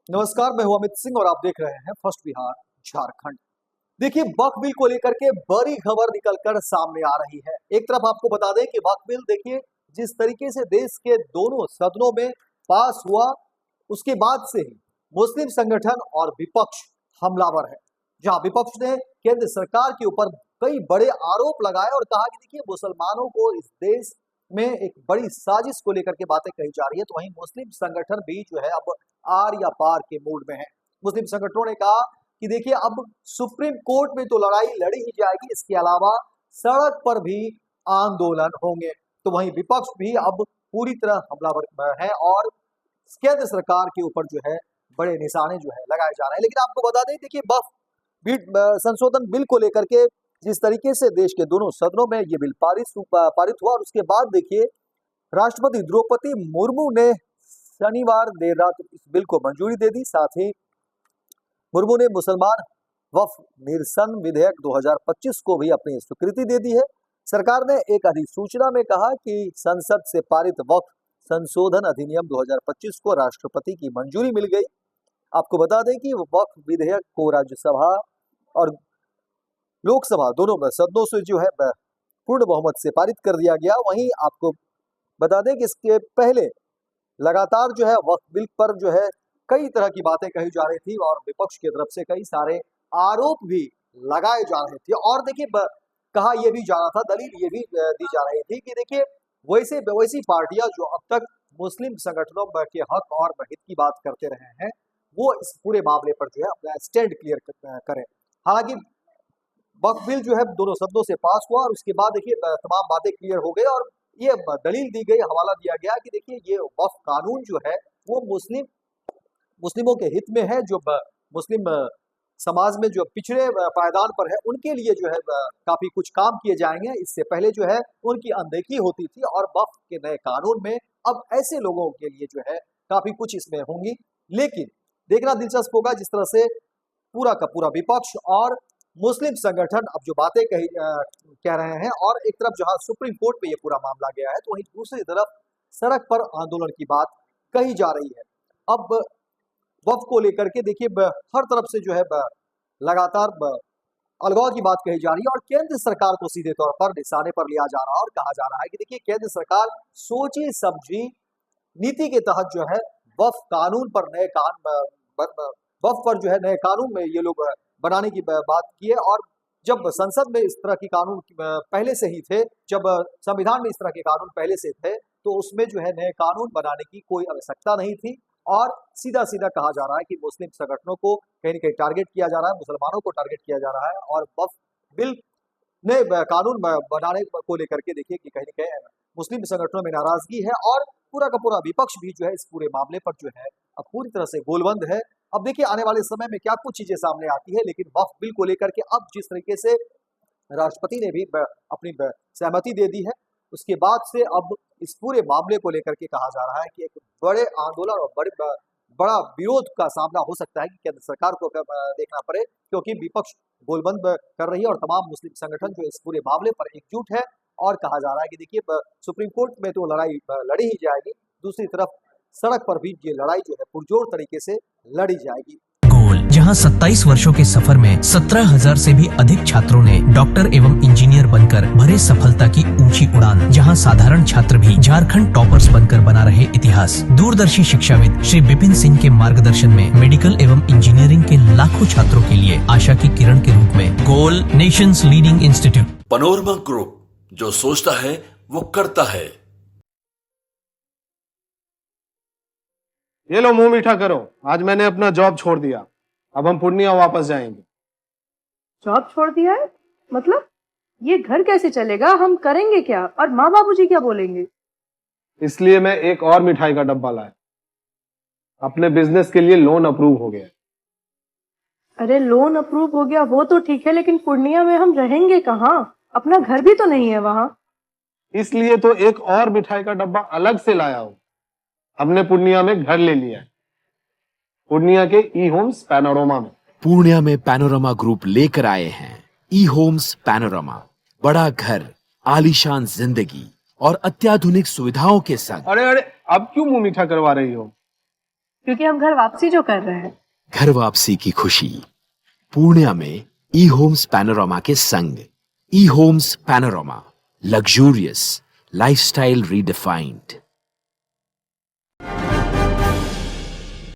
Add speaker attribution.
Speaker 1: नमस्कार, मैं हूं अमित सिंह और आप देख रहे हैं फर्स्ट बिहार झारखंड। देखिए, वक्फ बिल को लेकर के बड़ी खबर निकलकर सामने आ रही है। एक तरफ आपको बता दें कि वक्फ बिल देखिए जिस तरीके से देश के दोनों सदनों में पास हुआ, उसके बाद से ही मुस्लिम संगठन और विपक्ष हमलावर है। जहां विपक्ष ने केंद्र सरकार के ऊपर कई बड़े आरोप लगाए और कहा कि देखिए मुसलमानों को इस देश में एक बड़ी साजिश को लेकर के बातें कही जा रही है। तो वहीं मुस्लिम संगठन भी जो है अब आर या पार के मूड में है। मुस्लिम संगठनों ने कहा कि देखिए अब सुप्रीम कोर्ट में तो लड़ाई लड़ी ही जाएगी, इसके अलावा सड़क पर भी आंदोलन होंगे। तो वहीं विपक्ष भी अब पूरी तरह हमलावर है और केंद्र सरकार के ऊपर जो है बड़े निशाने जो है लगाए जा रहे हैं। लेकिन आपको बता दें देखिए संशोधन बिल को लेकर के जिस तरीके से देश के दोनों सदनों में ये बिल पारित हुआ और उसके बाद देखिए राष्ट्रपति द्रौपदी मुर्मू ने शनिवार देर रात इस बिल को मंजूरी दे दी। साथ ही मुर्मू ने मुसलमान वक्फ निरसन विधेयक 2025 को भी अपनी स्वीकृति दे दी है। सरकार ने एक अधिसूचना में कहा कि संसद से पारित वक्फ संशोधन अधिनियम 2025 को राष्ट्रपति की मंजूरी मिल गई। आपको बता दें कि वक्फ विधेयक को राज्यसभा और लोकसभा दोनों में सदनों से जो है पूर्ण बहुमत से पारित कर दिया गया। वहीं आपको बता दें कि इसके पहले लगातार जो है वक्फ बिल पर जो है कई तरह की बातें कही जा रही थी और विपक्ष की तरफ से कई सारे आरोप भी लगाए जा रहे थे। और देखिए कहा यह भी जा रहा था, दलील ये भी दी जा रही थी कि देखिए वैसी पार्टियां जो अब तक मुस्लिम संगठनों के हक और हित की बात करते रहे हैं, वो इस पूरे मामले पर जो है अपना स्टैंड क्लियर करें। हालांकि वक्फ बिल जो है दोनों सदनों से पास हुआ और उसके बाद देखिए तमाम बातें क्लियर हो गई और ये दलील दी गई, हवाला दिया गया कि देखिए ये वक्फ कानून जो है वो मुस्लिमों के हित में है। जो मुस्लिम समाज में जो पिछड़े पायदान पर है उनके लिए जो है काफी कुछ काम किए जाएंगे। इससे पहले जो है उनकी अनदेखी होती थी और वक्फ के नए कानून में अब ऐसे लोगों के लिए जो है काफी कुछ इसमें होंगी। लेकिन देखना दिलचस्प होगा जिस तरह से पूरा का पूरा विपक्ष और मुस्लिम संगठन अब जो बातें कह रहे हैं और एक तरफ जहां सुप्रीम कोर्ट में ये पूरा मामला गया है तो वहीं दूसरी तरफ सड़क पर आंदोलन की बात कही जा रही है। अब वक्फ को लेकर के देखिए हर तरफ से जो है लगातार अलगाव की बात कही जा रही है और केंद्र सरकार को सीधे तौर पर निशाने पर लिया जा रहा है और कहा जा रहा है कि देखिए केंद्र सरकार सोची समझी नीति के तहत जो है वक्फ कानून पर वक्फ पर जो है नए कानून में ये लोग बनाने की बात की है। और जब संसद में इस तरह के कानून पहले से ही थे, जब संविधान में इस तरह के कानून पहले से थे तो उसमें जो है नए कानून बनाने की कोई आवश्यकता नहीं थी और सीधा सीधा कहा जा रहा है कि मुस्लिम संगठनों को कहीं न कहीं टारगेट किया जा रहा है, मुसलमानों को टारगेट किया जा रहा है और वक्फ बिल नए कानून बनाने को लेकर के देखिए कि कहीं न कहीं मुस्लिम संगठनों में नाराजगी है और पूरा का पूरा विपक्ष भी जो है इस पूरे मामले पर जो है अब पूरी तरह से गोलबंद है। अब देखिए आने वाले समय में क्या कुछ चीजें सामने आती है, लेकिन वक्फ बिल को लेकर के अब जिस तरीके से राष्ट्रपति ने भी अपनी सहमति दे दी है, उसके बाद से अब इस पूरे मामले को लेकर के कहा जा रहा है कि एक बड़े आंदोलन और बड़ा विरोध का सामना हो सकता है कि केंद्र सरकार को देखना पड़े, क्योंकि विपक्ष गोलबंद कर रही है और तमाम मुस्लिम संगठन जो इस पूरे मामले पर एकजुट है और कहा जा रहा है कि देखिए सुप्रीम कोर्ट में तो लड़ाई लड़ी ही जाएगी, दूसरी तरफ सड़क पर भी ये लड़ाई जो है पुरजोर तरीके से लड़ी जाएगी।
Speaker 2: गोल, जहां 27 वर्षों के सफर में 17,000 से भी अधिक छात्रों ने डॉक्टर एवं इंजीनियर बनकर भरे सफलता की ऊंची उड़ान, जहां साधारण छात्र भी झारखंड टॉपर्स बनकर बना रहे इतिहास। दूरदर्शी शिक्षाविद श्री विपिन सिंह के मार्गदर्शन में मेडिकल एवं इंजीनियरिंग के लाखों छात्रों के लिए आशा की किरण के रूप में गोल nation's leading institute.
Speaker 3: Panorama group, जो सोचता है वो करता है।
Speaker 4: ये लो मुंह मीठा करो, आज मैंने अपना जॉब छोड़ दिया, अब हम पूर्णिया वापस जाएंगे।
Speaker 5: जॉब छोड़ दिया है? मतलब ये घर कैसे चलेगा? हम करेंगे क्या और माँ बाबूजी क्या बोलेंगे?
Speaker 4: इसलिए मैं एक और मिठाई का डब्बा लाया। अपने बिजनेस के लिए लोन अप्रूव हो गया।
Speaker 5: अरे लोन अप्रूव हो गया वो तो ठीक है, लेकिन पूर्णिया में हम रहेंगे कहाँ? अपना घर भी तो नहीं है वहाँ।
Speaker 4: इसलिए तो एक और मिठाई का डब्बा अलग से लाया हूँ। हमने पूर्णिया में घर ले लिया है, पूर्णिया के ई होम्स पैनोरमा में।
Speaker 6: पूर्णिया में पैनोरमा ग्रुप लेकर आए हैं ई होम्स पैनोरमा। बड़ा घर, आलीशान जिंदगी और अत्याधुनिक सुविधाओं के संग।
Speaker 4: अरे अब क्यों मुंह मीठा करवा रही हो?
Speaker 5: क्योंकि हम घर वापसी जो कर रहे हैं।
Speaker 6: घर वापसी की खुशी पूर्णिया में ई होम्स पैनोरामा के संग। E homes Panorama, luxurious lifestyle redefined.